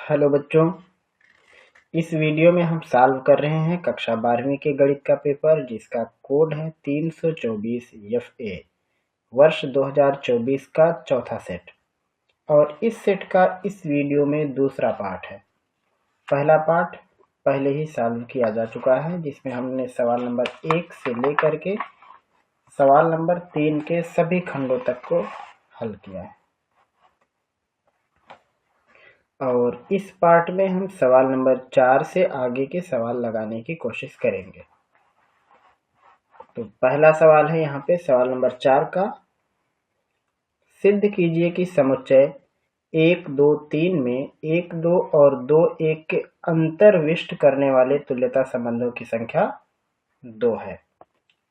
Hello बच्चों, इस video में हम सॉल्व कर रहे हैं कक्षा 12वीं के गणित का पेपर जिसका कोड है 324 FA वर्ष 2024 का चौथा सेट। और इस सेट का इस वीडियो में दूसरा पार्ट है। पहला पार्ट पहले ही सॉल्व किया जा चुका है जिसमें हमने सवाल नंबर 1 से लेकर के सवाल नंबर 3 के सभी खंडों तक को हल किया है। और इस पार्ट में हम सवाल नंबर 4 से आगे के सवाल लगाने की कोशिश करेंगे। तो पहला सवाल है यहाँ पे सवाल नंबर 4 का, सिद्ध कीजिए कि समुच्चय 1, 2, 3 में 1, 2 और 2, 1 के अंतर्विष्ट करने वाले तुल्यता संबंधों की संख्या 2 है।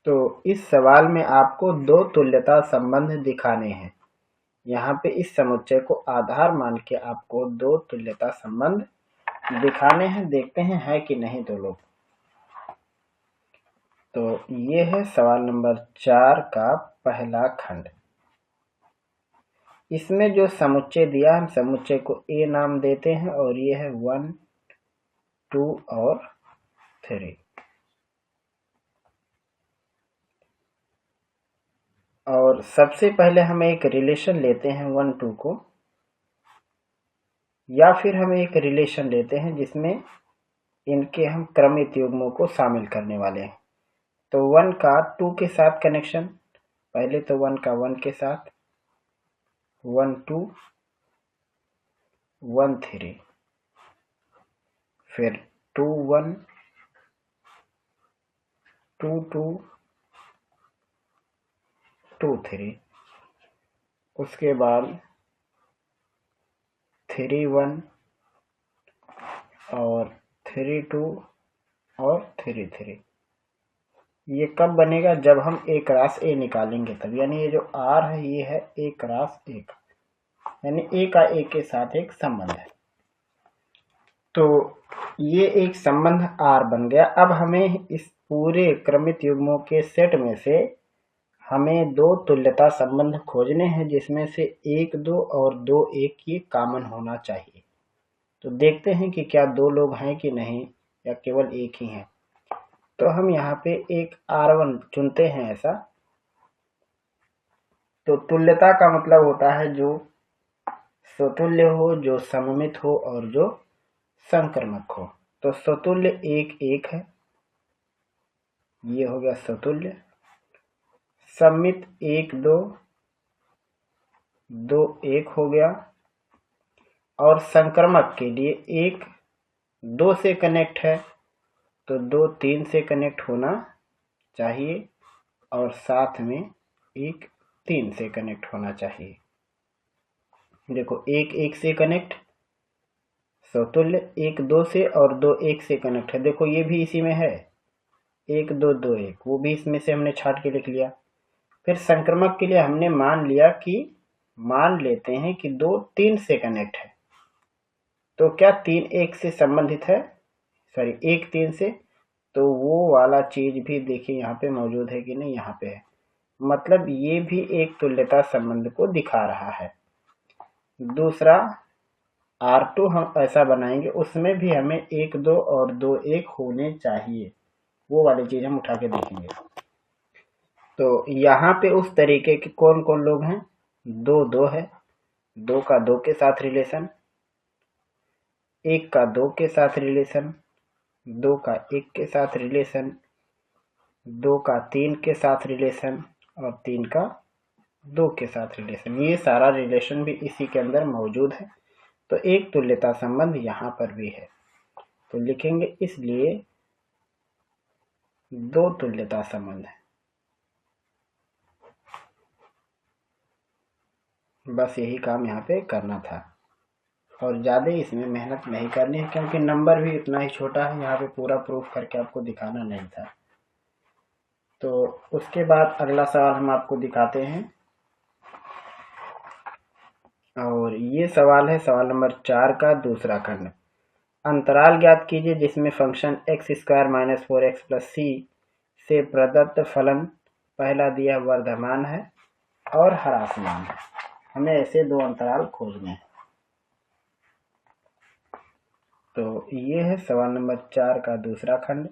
तो इस सवाल में आपको 2 तुल्यता संबंध दिखाने हैं। यहाँ पे इस समुच्चय को आधार मान के आपको 2 तुल्यता संबंध दिखाने हैं। देखते हैं है कि नहीं दो लोग। तो ये है सवाल नंबर 4 का पहला खंड। इसमें जो समुच्चय दिया हम समुच्चय को ए नाम देते हैं और ये है 1, 2 और 3। और सबसे पहले हम एक रिलेशन लेते हैं 1, 2 को, या फिर हम एक रिलेशन लेते हैं जिसमें इनके हम क्रमित युग्मों को शामिल करने वाले हैं। तो 1 का 2 के साथ कनेक्शन, पहले तो 1 का 1 के साथ, 1, 2, 1, 3, फिर 2, 1, 2, 2, 2, 3, उसके बाद 3, 1 और 3, 2 और 3, 3। ये कब बनेगा? जब हम A क्रॉस A निकालेंगे तब। यानी ये जो R है ये है A क्रॉस A का, यानी A का A के साथ एक संबंध है। तो ये एक संबंध R बन गया। अब हमें इस पूरे क्रमित युग्मों के सेट में से हमें 2 तुल्यता संबंध खोजने हैं जिसमें से 1, 2 और 2, 1 ये कॉमन होना चाहिए। तो देखते हैं कि क्या 2 लोग हैं कि नहीं या केवल एक ही है। तो हम यहाँ पे एक R1 चुनते हैं ऐसा। तो तुल्यता का मतलब होता है जो स्वतुल्य हो, जो सममित हो और जो संक्रमक हो। तो स्वतुल्य 1, 1 है, ये हो गया स्वतुल्य। सममित 1, 2, 2, 1 हो गया। और संक्रमक के लिए 1, 2 से कनेक्ट है तो 2, 3 से कनेक्ट होना चाहिए और साथ में 1, 3 से कनेक्ट होना चाहिए। देखो 1, 1 से कनेक्ट स्वतुल्य, 1, 2 से और 2, 1 से कनेक्ट है। देखो ये भी इसी में है 1, 2, 2, 1, वो भी इसमें से हमने छाट के लिख लिया। फिर संक्रमक के लिए हमने मान लेते हैं कि 2, 3 से कनेक्ट है। तो क्या 3, 1 से संबंधित है? सॉरी 1, 3 से। तो वो वाला चीज भी देखिए यहाँ पे मौजूद है कि नहीं, यहाँ पे है। मतलब ये भी एक तुल्यता संबंध को दिखा रहा है। दूसरा R2 हम ऐसा बनाएंगे, उसमें भी हमें 1, 2 और 2, 1 होने चाहिए। वो वाली चीज हम उठा के देखेंगे। तो यहाँ पे उस तरीके के कौन कौन लोग हैं? 2, 2 है, 2 का 2 के साथ रिलेशन, 1 का 2 के साथ रिलेशन, 2 का 1 के साथ रिलेशन, 2 का 3 के साथ रिलेशन और 3 का 2 के साथ रिलेशन। ये सारा रिलेशन भी इसी के अंदर मौजूद है। तो एक तुल्यता संबंध यहाँ पर भी है। तो लिखेंगे इसलिए 2 तुल्यता संबंध है। बस यही काम यहाँ पे करना था और ज़्यादा इसमें मेहनत नहीं करनी है क्योंकि नंबर भी इतना ही छोटा है। यहाँ पे पूरा प्रूफ करके आपको दिखाना नहीं था। तो उसके बाद अगला सवाल हम आपको दिखाते हैं और ये सवाल है सवाल नंबर 4 का दूसरा खंड। अंतराल ज्ञात कीजिए जिसमें फंक्शन x² - 4x + c से प्रदत्त फलन पहला दिया वर्धमान है और ह्रासमान है। हमें ऐसे 2 अंतराल खोजने हैं। तो ये है सवाल नंबर 4 का दूसरा खंड।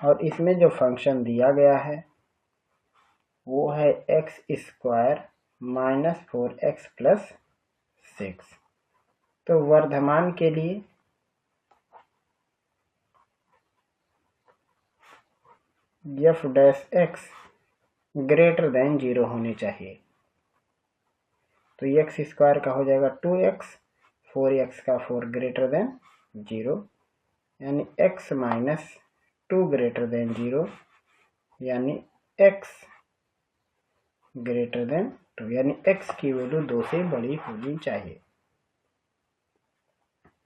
और इसमें जो फंक्शन दिया गया है वो है x square minus 4x plus 6। तो वर्धमान के लिए F dash x greater than 0 होनी चाहिए। तो एक्स स्क्वायर का हो जाएगा 2x, 4x का 4 ग्रेटर देन 0, यानी x माइनस 2 ग्रेटर देन 0, यानी x ग्रेटर देन 2, यानी x की वैल्यू 2 से बड़ी होनी चाहिए।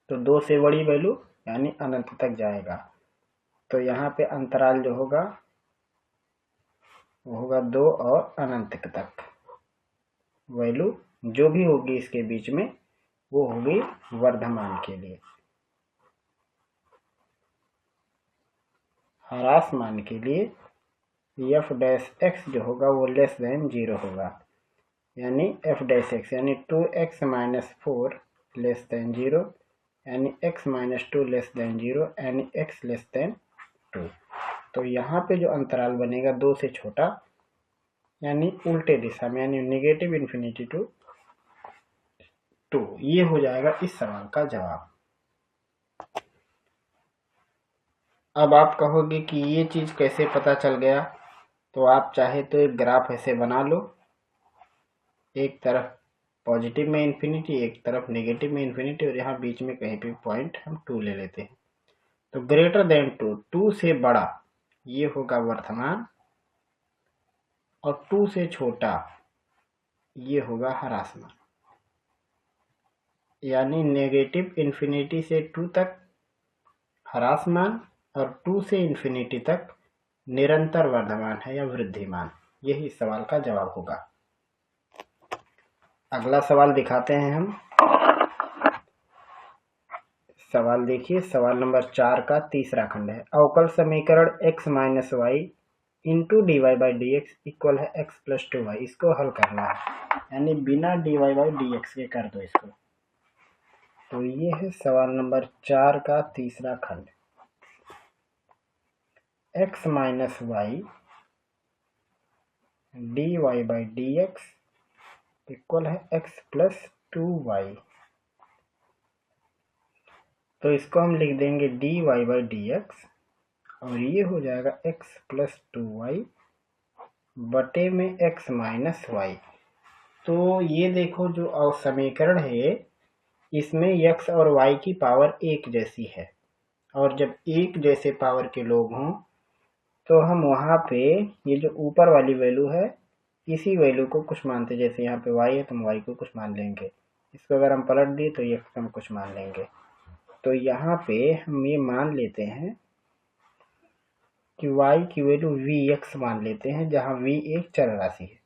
तो 2 से बड़ी वैल्यू यानी अनंत तक जाएगा। तो यहाँ पे अंतराल जो होगा वो होगा 2 और अनंत तक। वैल्यू जो भी होगी इसके बीच में वो होगी वर्धमान के लिए। ह्रास मान के लिए एफ डैश एक्स जो होगा वो लेस देन 0 होगा, यानी एफ डैश एक्स यानी 2x माइनस 4 लेस देन 0, यानी x माइनस 2 लेस देन 0, यानी x लेस देन 2। तो यहाँ पे जो अंतराल बनेगा 2 से छोटा, यानी उल्टे दिशा में, यानी नेगेटिव इन्फिनिटी टू 2। ये हो जाएगा इस सवाल का जवाब। अब आप कहोगे कि ये चीज कैसे पता चल गया, तो आप चाहे तो एक ग्राफ ऐसे बना लो, एक तरफ पॉजिटिव में इन्फिनिटी, एक तरफ नेगेटिव में इन्फिनिटी, और यहाँ बीच में कहीं पे पॉइंट हम 2 ले लेते हैं। तो ग्रेटर देन 2, 2 से बड़ा ये होगा वर्धमान, और 2 से छोटा ये होगा ह्रासमान। यानी नेगेटिव इन्फिनिटी से 2 तक ह्रासमान और 2 से इन्फिनिटी तक निरंतर वर्धमान है या वृद्धिमान। यही सवाल का जवाब होगा। अगला सवाल दिखाते हैं हम। सवाल देखिए, सवाल नंबर 4 का तीसरा खंड है। अवकल समीकरण x minus Y into D Y by D X equal है x प्लस 2y। इसको हल करना है, यानी बिना D Y by D X के कर दो इसको। तो ये है सवाल नंबर 4 का तीसरा खंड। x minus Y D Y by D X equal है x प्लस 2y। तो इसको हम लिख देंगे D Y by D X, और ये हो जाएगा x प्लस 2y बटे में x माइनस वाई। तो ये देखो जो समीकरण है इसमें x और y की पावर एक जैसी है, और जब एक जैसे पावर के लोग हों तो हम वहाँ पे ये जो ऊपर वाली वैल्यू है इसी वैल्यू को कुछ मानते, जैसे यहाँ पे y है तो हम y को कुछ मान लेंगे, इसको अगर हम पलट दिए तो ये हम कुछ मान लेंगे। तो यहाँ पे हम ये मान लेते हैं कि y की वैल्यू vx मान लेते हैं, जहाँ v एक चर राशि है।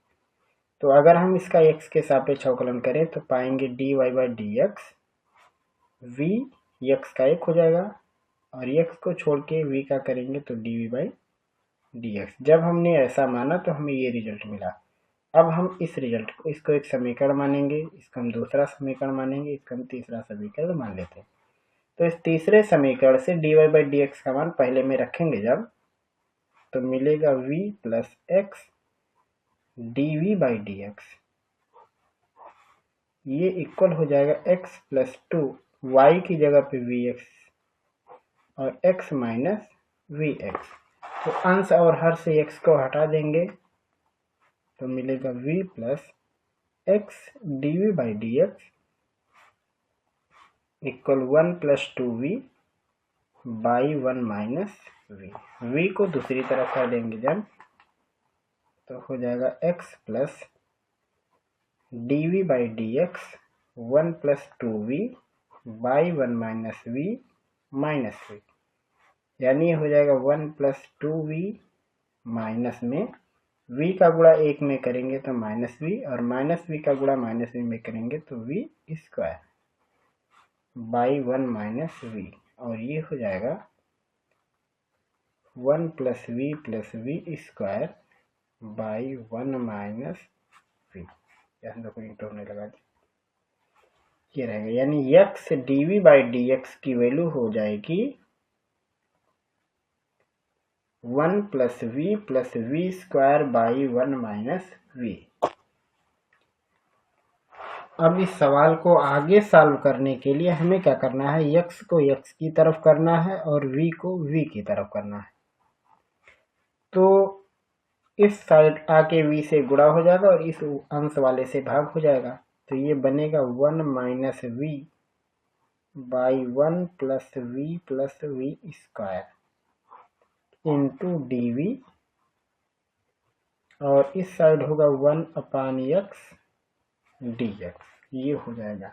तो अगर हम इसका x के सापेक्ष अवकलन करें तो पाएंगे D Y by D X, V x का 1 हो जाएगा, और x को छोड़ के v का करेंगे तो D V by D X. जब हमने ऐसा माना तो हमें ये रिजल्ट मिला। अब हम इस रिजल्ट को, इसको एक समीकरण मानेंगे, इसको हम दूसरा समीकरण मानेंगे, इसको हम तीसरा समीकरण मान लेते हैं। तो इस तीसरे समीकरण से D Y by D X का मान पहले में रखेंगे जब, तो मिलेगा v plus X D V by D X. ये इक्वल हो जाएगा x प्लस 2, y की जगह पे vx और x माइनस vx। तो अंश और हर से x को हटा देंगे तो मिलेगा v plus X D V by D X equal 1 plus 2v by 1 minus v को दूसरी तरफ कर देंगे जब, तो हो जाएगा x plus D V by D X 1 plus 2v by 1 minus v minus v, यानी हो जाएगा 1 प्लस 2v माइनस में v का गुणा 1 में करेंगे तो माइनस v, और माइनस v का गुणा माइनस v में करेंगे तो v square by 1 minus v, और ये हो जाएगा 1 plus v square by 1 minus v। यहाँ देखो इंटू हमने लगा दी। ये रहेगा, यानी x dv/dx की वैल्यू हो जाएगी 1 + v + v² / 1 - v। अब इस सवाल को आगे सॉल्व करने के लिए हमें क्या करना है, x को x की तरफ करना है और v को v की तरफ करना है। तो इस साइड आके v से गुणा हो जाएगा और इस अंश वाले से भाग हो जाएगा, तो ये बनेगा 1 - v/1 + v + v² into dv, और इस साइड होगा 1/x dx, ये हो जाएगा।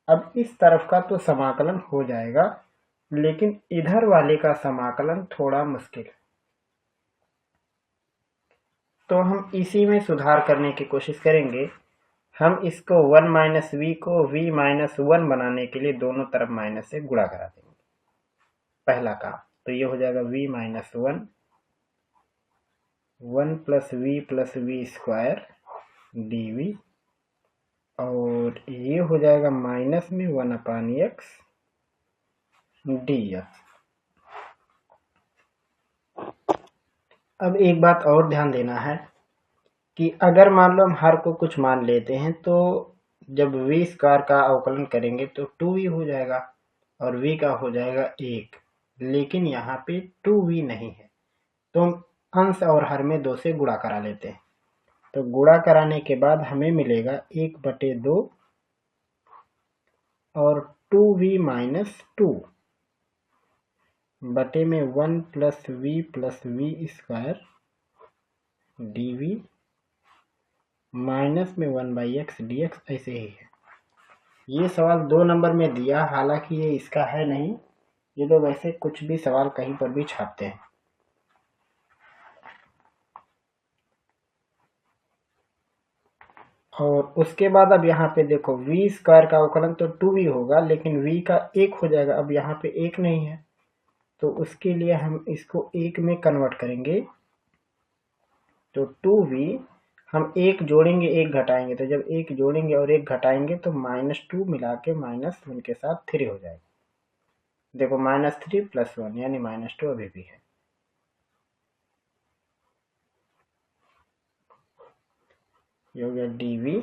अब इस तरफ का तो समाकलन हो जाएगा, लेकिन इधर वाले का समाकलन थोड़ा मुश्किल है, तो हम इसी में सुधार करने की कोशिश करेंगे। हम इसको 1 - v को v - 1 बनाने के लिए दोनों तरफ माइनस से गुणा करा देंगे, पहला काम। तो ये हो जाएगा v - 1 1 + v + v² dv, और ये हो जाएगा माइनस में 1/x dx। अब एक बात और ध्यान देना है कि अगर मान लो हम हर को कुछ मान लेते हैं, तो जब v² का अवकलन करेंगे तो 2v हो जाएगा और v का हो जाएगा 1, लेकिन यहाँ पे 2v नहीं है, तो हम अंश और हर में 2 से गुणा करा लेते हैं। तो गुणा कराने के बाद हमें मिलेगा 1/2 और 2v - 2 बटे में 1 + v + v² dv माइनस में 1/x dx, ऐसे ही है। ये सवाल 2 नंबर में दिया, हालांकि ये इसका है नहीं, ये तो वैसे कुछ भी सवाल कहीं पर भी छापते हैं। और उसके बाद अब यहाँ पे देखो v² का अवकलन तो 2v होगा, लेकिन v का 1 हो जाएगा। अब यहाँ पे 1 नहीं है, तो उसके लिए हम इसको 1 में कन्वर्ट करेंगे। तो 2v हम 1 जोड़ेंगे 1 घटाएंगे, तो जब 1 जोड़ेंगे और 1 घटाएंगे तो -2 मिला के -1 के साथ 3 हो जाएगा। देखो -3 + 1 यानी -2 अभी भी है। ये हो गया dv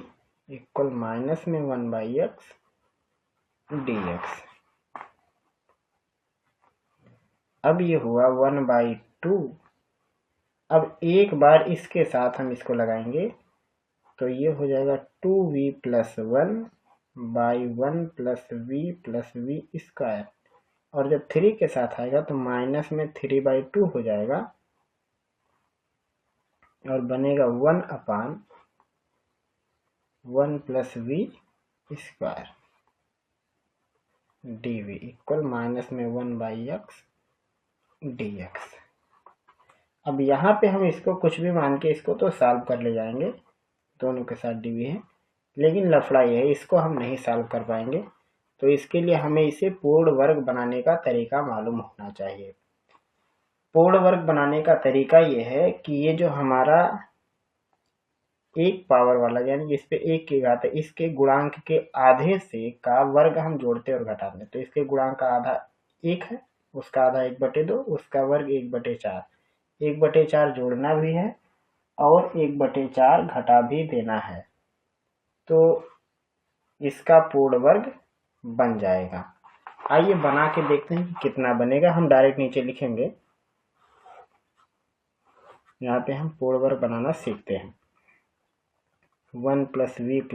इक्वल माइनस में 1/x dx। अब ये हुआ 1/2। अब एक बार इसके साथ हम इसको लगाएंगे, तो ये हो जाएगा 2v + 1/1 + v + v², और जब 3 के साथ आएगा तो माइनस में 3/2 हो जाएगा और बनेगा 1/1 + v² dv इक्वल माइनस में 1/x dx। अब यहाँ पे हम इसको कुछ भी मान के इसको तो सॉल्व कर ले जाएंगे, दोनों के साथ dv है, लेकिन लफड़ा ये है, इसको हम नहीं सॉल्व कर पाएंगे। तो इसके लिए हमें इसे पूर्ण वर्ग बनाने का तरीका मालूम होना चाहिए। पूर्ण वर्ग बनाने का तरीका ये है कि ये जो हमारा एक पावर वाला, यानी इस पे 1 की घात है, इसके गुणांक के आधे से का वर्ग हम जोड़ते और घटाते। तो इसके गुणांक का आधा 1 है, उसका आधा 1/2, उसका वर्ग 1/4। 1/4 जोड़ना भी है और 1/4 घटा भी देना है, तो इसका पूर्ण वर्ग बन जाएगा। आइए बना के देखते हैं कि कितना बनेगा। हम डायरेक्ट नीचे लिखेंगे, यहाँ पे हम पूर्ण वर्ग बनाना सीखते हैं। 1 + v +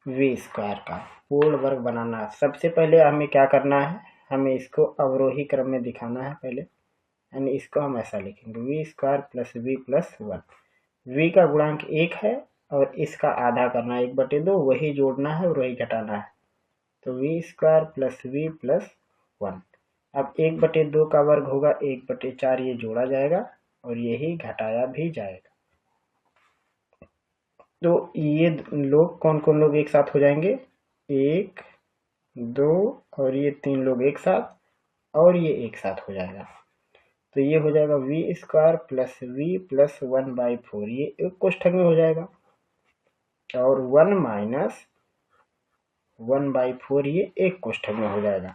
v² का पूर्ण वर्ग बनाना। सबसे पहले हमें क्या करना है, हमें इसको अवरोही क्रम में दिखाना है पहले, यानी इसको हम ऐसा लिखेंगे v² + v + 1। v का गुणांक 1 है और इसका आधा करना है 1/2, वही जोड़ना है और वही घटाना है, तो v² + v + 1। अब 1/2 का वर्ग होगा 1/4, ये जोड़ा जाएगा और यही घटाया भी जाएगा। तो ये लोग कौन कौन लोग एक साथ हो जाएंगे, 1 2 और ये 3 लोग एक साथ, और ये एक साथ हो जाएगा। तो ये हो जाएगा v² + v + 1/4, ये एक कोष्ठक में हो जाएगा, और 1 - 1/4 ये एक कोष्ठक में हो जाएगा।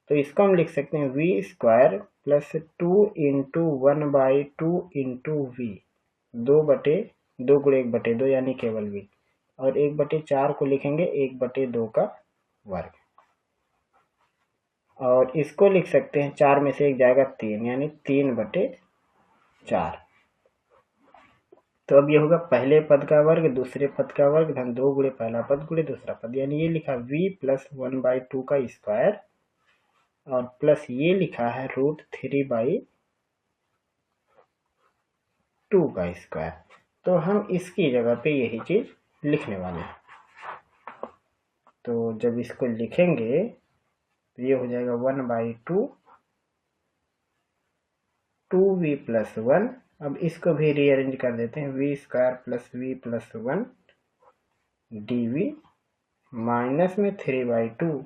तो इसको हम लिख सकते हैं v² plus 2 into 1/2 into we, 2 गुणे 1/2 यानी केवल v, और 1/4 को लिखेंगे 1/2 का वर्ग, और इसको लिख सकते हैं 4 में से 1 जाएगा 3 यानी 3/4। तो अब ये होगा पहले पद का वर्ग दूसरे पद का वर्ग धन 2 गुणे पहला पद गुणे दूसरा पद, यानी ये लिखा v प्लस 1/2 का स्क्वायर और प्लस ये लिखा है √3/2 का स्क्वायर। तो हम इसकी जगह पे यही चीज लिखने वाले हैं। तो जब इसको लिखेंगे तो ये हो जाएगा 1/2 2v प्लस 1। अब इसको भी रीअरेंज कर देते हैं, v² plus v plus 1 dv minus में 3/2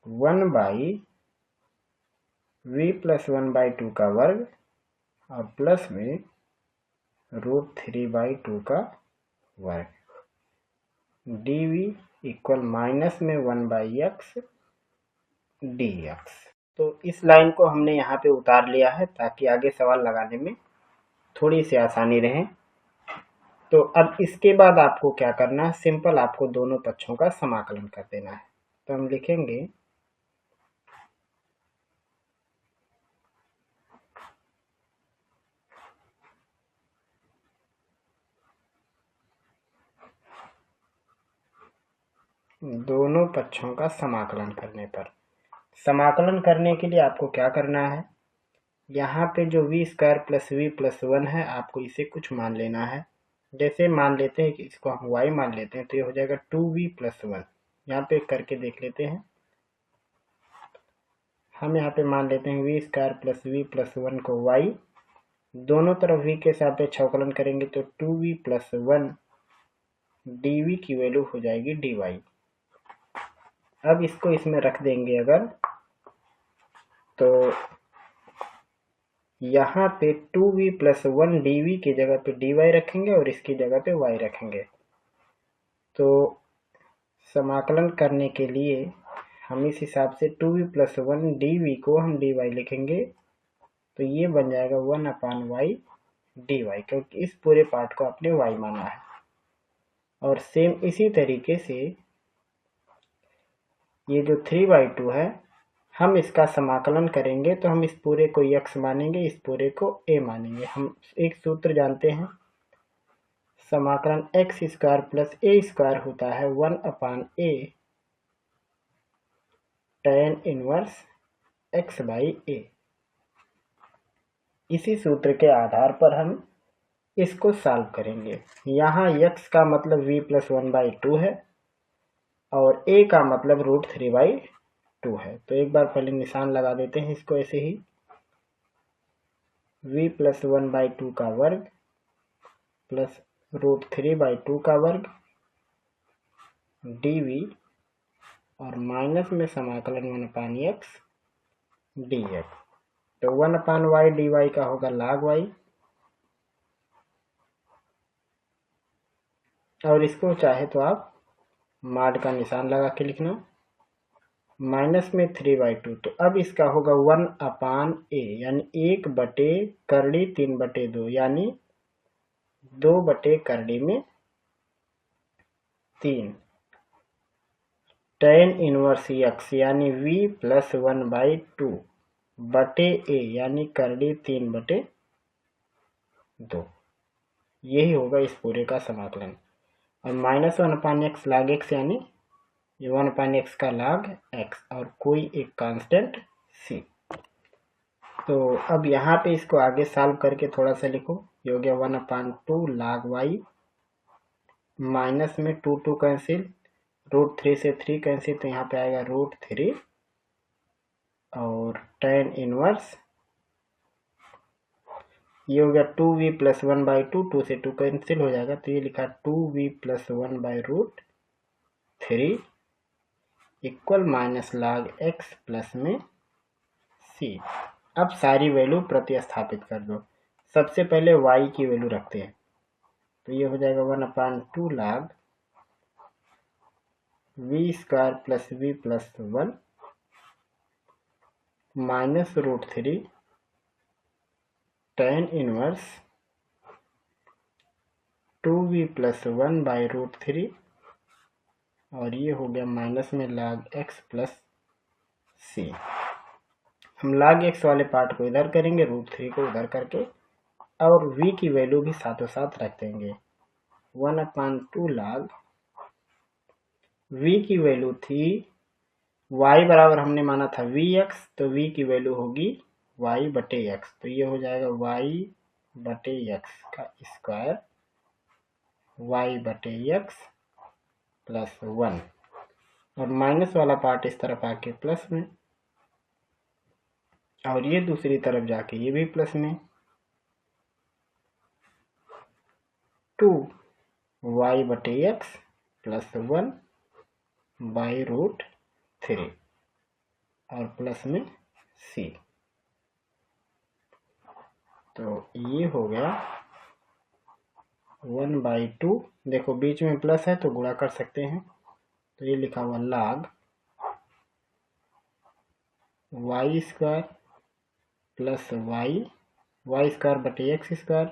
1/v प्लस 1/2 का वर्ग और प्लस में √3/2 का वर्ग dv इक्वल माइनस में 1/x dx। तो इस लाइन को हमने यहाँ पे उतार लिया है ताकि आगे सवाल लगाने में थोड़ी सी आसानी रहे। तो अब इसके बाद आपको क्या करना है, सिंपल आपको दोनों पक्षों का समाकलन कर देना है। तो हम लिखेंगे दोनों पक्षों का समाकलन करने पर, समाकलन करने के लिए आपको क्या करना है, यहाँ पे जो v² प्लस v प्लस 1 है आपको इसे कुछ मान लेना है। जैसे मान लेते हैं कि इसको हम y मान लेते हैं तो ये हो जाएगा 2v प्लस 1। यहाँ पे करके देख लेते हैं, हम यहाँ पे मान लेते हैं v² प्लस v प्लस 1 को y, दोनों तरफ v के सापेक्ष अवकलन करेंगे तो 2v प्लस 1 dv की वैल्यू हो जाएगी dy। अब इसको इसमें रख देंगे अगर, तो यहाँ पे 2v प्लस 1 dv की जगह पे dy रखेंगे और इसकी जगह पे y रखेंगे। तो समाकलन करने के लिए हम इस हिसाब से 2v प्लस 1 dv को हम dy लिखेंगे, तो ये बन जाएगा 1/y dy, क्योंकि इस पूरे पार्ट को आपने y माना है। और सेम इसी तरीके से ये जो 3/2 है हम इसका समाकलन करेंगे तो हम इस पूरे को x मानेंगे, इस पूरे को a मानेंगे। हम एक सूत्र जानते हैं, समाकलन x² प्लस a² होता है 1/a tan इनवर्स x/a। इसी सूत्र के आधार पर हम इसको सॉल्व करेंगे। यहाँ x का मतलब v प्लस 1/2 है और a का मतलब √3/2 है। तो एक बार पहले निशान लगा देते हैं इसको ऐसे ही, v प्लस 1/2 का वर्ग प्लस √3/2 का वर्ग dv और माइनस में समाकलन 1/x dx। तो 1/y dy का होगा log y, और इसको चाहे तो आप माड का निशान लगा के लिखना, माइनस में 3/2। तो अब इसका होगा 1/a यानी 1/3/2 यानी 2/3 tan इनवर्स x यानी v प्लस 1/2 बटे a यानी 3/2। यही होगा इस पूरे का समाकलन। और माइनस 1/x log x यानी ये 1/x का log x और कोई एक कांस्टेंट c। तो अब यहाँ पे इसको आगे सॉल्व करके थोड़ा सा लिखो, ये हो गया 1/2 log y माइनस में 2 कैंसिल, √3 से 3 कैंसिल तो यहाँ पे आएगा √3 और tan इनवर्स ये हो गया 2v प्लस 1/2, 2 से 2 कैंसिल हो जाएगा तो ये लिखा 2v plus 1/√3 equal minus log x plus में c। अब सारी वैल्यू प्रतिस्थापित कर दो। सबसे पहले y की वैल्यू रखते हैं, तो ये हो जाएगा 1/2 log V square plus V plus 1 minus √3 tan inverse 2v plus 1 by √3 और ये हो गया माइनस में log x प्लस c। हम log x वाले पार्ट को इधर करेंगे, √3 को उधर करके, और v की वैल्यू भी साथों साथ रख देंगे। 1/2 log v की वैल्यू थी y बराबर हमने माना था vx, तो v की वैल्यू होगी y बटे x, तो ये हो जाएगा y बटे x का स्क्वायर y बटे x प्लस 1 और माइनस वाला पार्ट इस तरफ आके प्लस में, और ये दूसरी तरफ जाके ये भी प्लस में, 2y बटे x प्लस 1 बाई √3 और प्लस में c। तो ये हो गया 1/2, देखो बीच में प्लस है तो गुणा कर सकते हैं, तो ये लिखा हुआ log y square plus y square बटे x स्क्वायर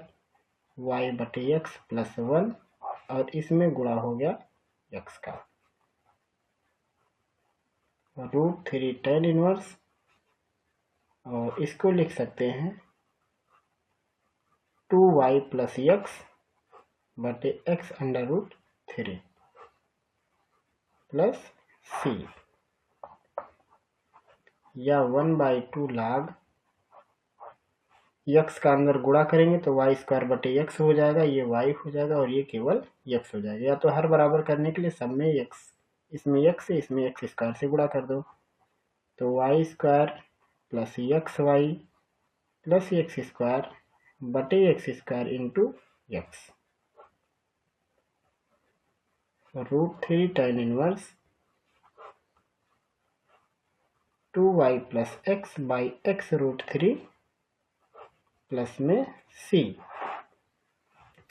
y बटे x प्लस 1 और इसमें गुणा हो गया x का √3 tan इनवर्स, और इसको लिख सकते हैं 2y प्लस x बटे x √3 प्लस c, या 1/2 log x का अंदर गुणा करेंगे तो y स्क्वायर बटे x हो जाएगा, ये y हो जाएगा और ये केवल x हो जाएगा। या तो हर बराबर करने के लिए सब में x, इसमें x है, इसमें x स्क्वायर से गुणा कर दो, तो y square plus xy plus x square बटे x square into x, √3 tan inverse 2y plus x by x √3 plus में c,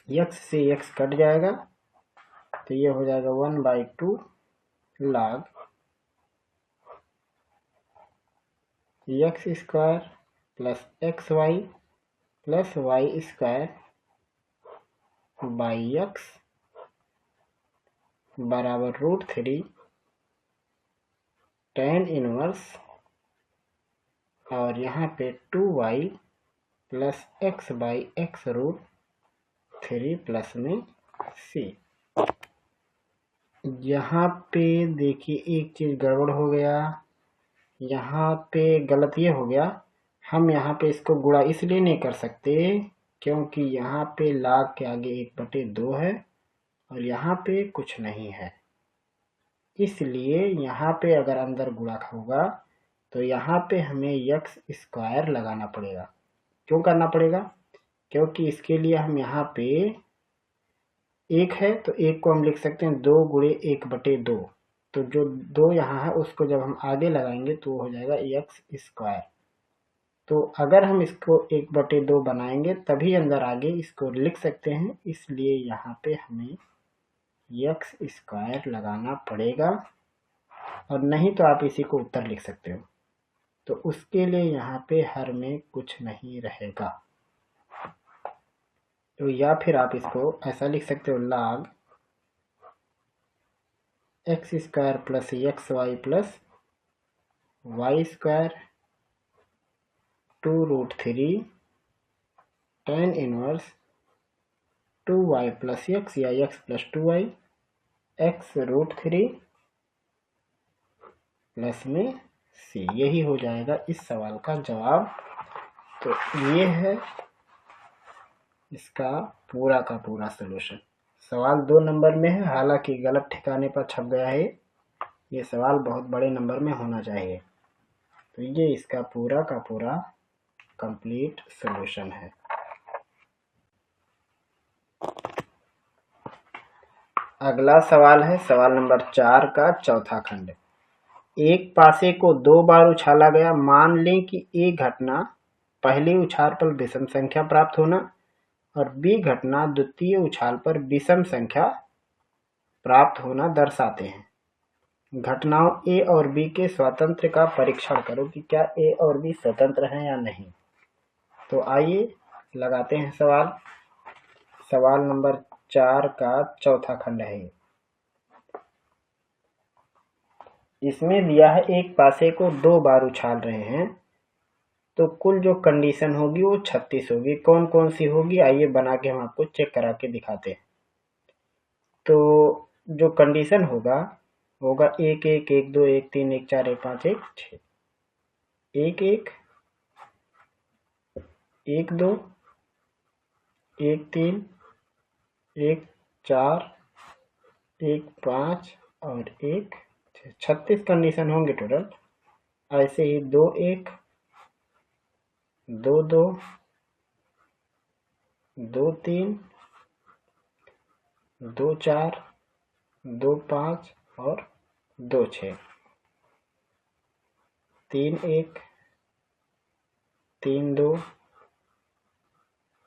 x से x कट जाएगा तो ये हो जाएगा 1/2 log x square plus xy plus y square by x बराबर √3 tan inverse, और यहाँ पे 2y plus x by x √3 plus में c। यहाँ पे देखिए एक चीज गड़बड़ हो गया, यहाँ पे गलत ये हो गया, हम यहाँ पे इसको गुणा इसलिए नहीं कर सकते क्योंकि यहाँ पे log के आगे 1/2 है और यहाँ पे कुछ नहीं है, इसलिए यहाँ पे अगर अंदर गुणा होगा तो यहाँ पे हमें x स्क्वायर लगाना पड़ेगा। क्यों करना पड़ेगा? क्योंकि इसके लिए हम यहाँ पे 1 है तो 1 को हम लिख सकते हैं 2 गुणे 1/2, तो जो 2 यहाँ है उसको जब हम आगे लगाएंगे तो हो जाएगा x स्क्वायर। तो अगर हम इसको 1/2 बनाएंगे तभी अंदर आगे इसको लिख सकते हैं, इसलिए यहाँ पे हमें x स्क्वायर लगाना पड़ेगा, और नहीं तो आप इसी को उत्तर लिख सकते हो। तो उसके लिए यहाँ पे हर में कुछ नहीं रहेगा, तो या फिर आप इसको ऐसा लिख सकते हो log x square plus xy plus y square 2√3 tan inverse 2y plus x या x plus 2y x √3 plus में c, यही हो जाएगा इस सवाल का जवाब। तो ये है इसका पूरा का पूरा सलूशन। सवाल 2 नंबर में है, हालांकि गलत ठिकाने पर छप गया है, ये सवाल बहुत बड़े नंबर में होना चाहिए। तो ये इसका पूरा का पूरा कंप्लीट सलूशन है। अगला सवाल है सवाल नंबर 4 का चौथा खंड। एक पासे को 2 बार उछाला गया, मान लें कि ए घटना पहले उछाल पर विषम संख्या प्राप्त होना और बी घटना द्वितीय उछाल पर विषम संख्या प्राप्त होना दर्शाते हैं। घटनाओं ए और बी के स्वातंत्र का परीक्षण करो कि क्या ए और बी स्वतंत्र हैं या नहीं। तो आइए लगाते हैं सवाल। सवाल नंबर 4 का चौथा खंड है। इसमें दिया है एक पासे को 2 बार उछाल रहे हैं तो कुल जो कंडीशन होगी वो 36 होगी। कौन कौन सी होगी आइए बना के हम आपको चेक करा के दिखाते हैं। तो जो कंडीशन होगा 1 1 1 2 1 3 1 4 1 5 1 6 1 1 1 2 1 3 1 4 1 5 और 1 6 36 कंडीशन होंगे टोटल। ऐसे ही 2 1 2 2 2 3 2 4 2 5 और 2 6 3 1 3 2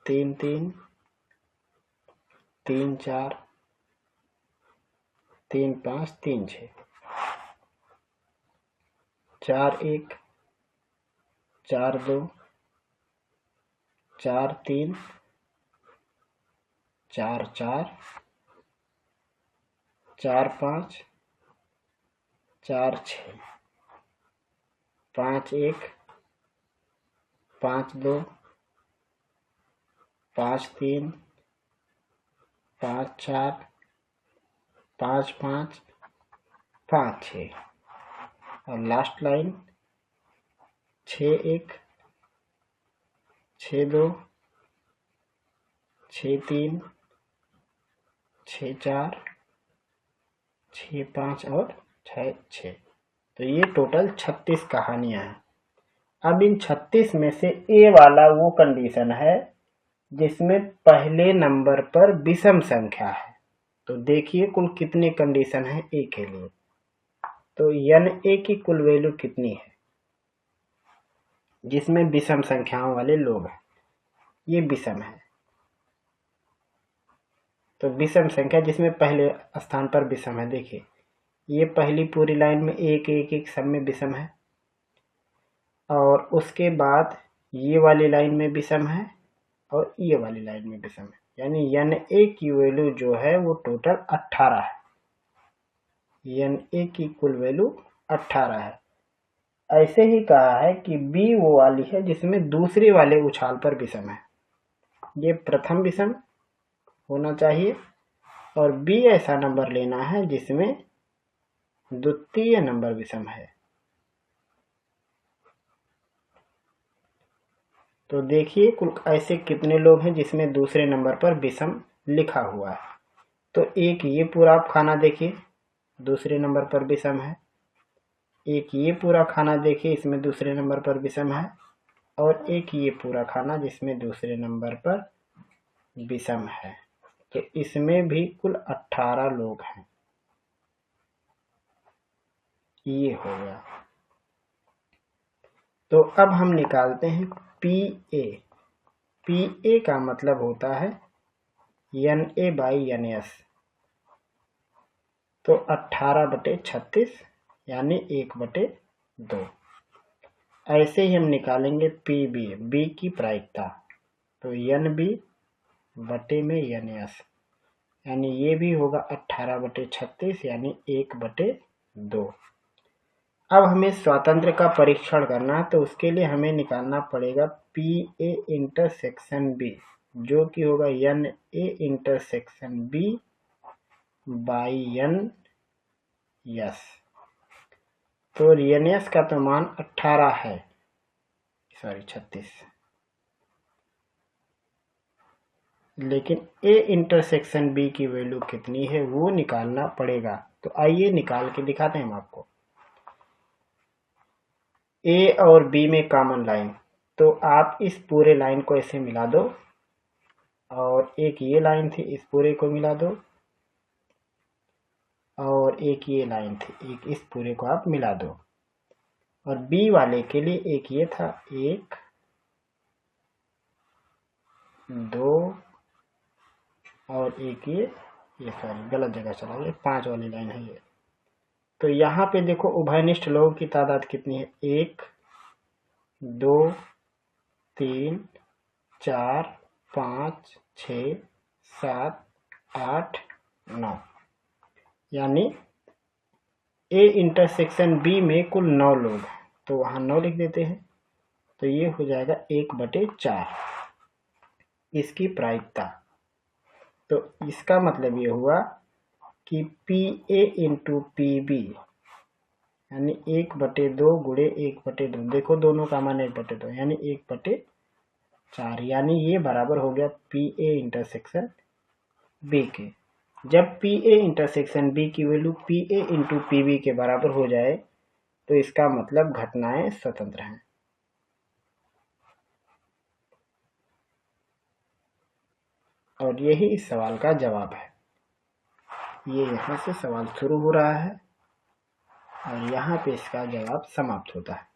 3 3 3 4 3 5 3 6 4 1 4 2 4 3 4 4 4 5 4 6 5 1 5 2 5 3 5 4 5 5 5 6 और लास्ट लाइन 6 1 6 2 6 3 6 4 6 5 और 6 6। तो ये टोटल 36 कहानियां हैं। अब इन 36 में से ए वाला वो कंडीशन है जिसमें पहले नंबर पर विषम संख्या है। तो देखिए कुल कितने कंडीशन है ए के लिए। तो यन ए की कुल वैल्यू कितनी है जिसमें विषम संख्याओं वाले लोग हैं। ये विषम है। तो विषम संख्या जिसमें पहले स्थान पर विषम है। देखिए ये पहली पूरी लाइन में 1 1 1 सब में विषम है और उसके बाद ये वाली लाइन में विषम है और ये वाली लाइन में विषम है। यानी यन ए की वैल्यू जो है वो टोटल 18 है। यन ए की कुल वैल्यू 18 है। ऐसे ही कहा है कि बी वो वाली है जिसमें दूसरे वाले उछाल पर विषम है। ये प्रथम विषम होना चाहिए और बी ऐसा नंबर लेना है जिसमें द्वितीय नंबर विषम है। तो देखिए कुल ऐसे कितने लोग हैं जिसमें दूसरे नंबर पर विषम लिखा हुआ है। तो एक ये पूरा आप खाना देखिए दूसरे नंबर पर विषम है। एक ये पूरा खाना देखिए इसमें दूसरे नंबर पर विषम है और एक ये पूरा खाना जिसमें दूसरे नंबर पर विषम है। तो इसमें भी कुल 18 लोग हैं। ये हो गया। तो अब हम निकालते हैं पी ए। पी ए का मतलब होता है N A by N S. तो 18/36 यानी 1/2। ऐसे ही हम निकालेंगे पी बी बी की प्रायिकता। तो एन बी बटे में एन एस यानी ये भी होगा 18/36 यानी 1/2। अब हमें स्वातंत्र का परीक्षण करना है तो उसके लिए हमें निकालना पड़ेगा पी ए इंटरसेक्शन बी जो कि होगा N A intersection B by N S. तो एन एस का तो मान 18 है 36 लेकिन ए इंटरसेक्शन बी की वैल्यू कितनी है वो निकालना पड़ेगा। तो आइए निकाल के दिखाते हैं हम आपको। ए और बी में कॉमन लाइन तो आप इस पूरे लाइन को ऐसे मिला दो और एक ये लाइन थी इस पूरे को मिला दो और एक ये लाइन थी एक इस पूरे को आप मिला दो। और बी वाले के लिए एक ये था 1 2 और एक ये सॉरी गलत जगह चला गया 5 वाली लाइन है ये तो यहाँ पे देखो उभयनिष्ठ लोगों की तादाद कितनी है, 1 2 3 4 5 6 7 8 9, यानी ए इंटरसेक्शन बी में कुल 9 लोग हैं, तो वहाँ 9 लिख देते हैं। तो ये हो जाएगा 1/4 इसकी प्रायिकता। तो इसका मतलब ये हुआ कि P A into P B यानी 1/2 गुणे 1/2, देखो दोनों का मान 1/2 यानी 1/4, यानी ये बराबर हो गया पी ए इंटरसेक्शन बी के। जब पी ए इंटरसेक्शन बी की value P A into P B के बराबर हो जाए तो इसका मतलब घटनाएं स्वतंत्र हैं। और यही इस सवाल का जवाब है। ये यहाँ से सवाल शुरू हो रहा है और यहाँ पे इसका जवाब समाप्त होता है।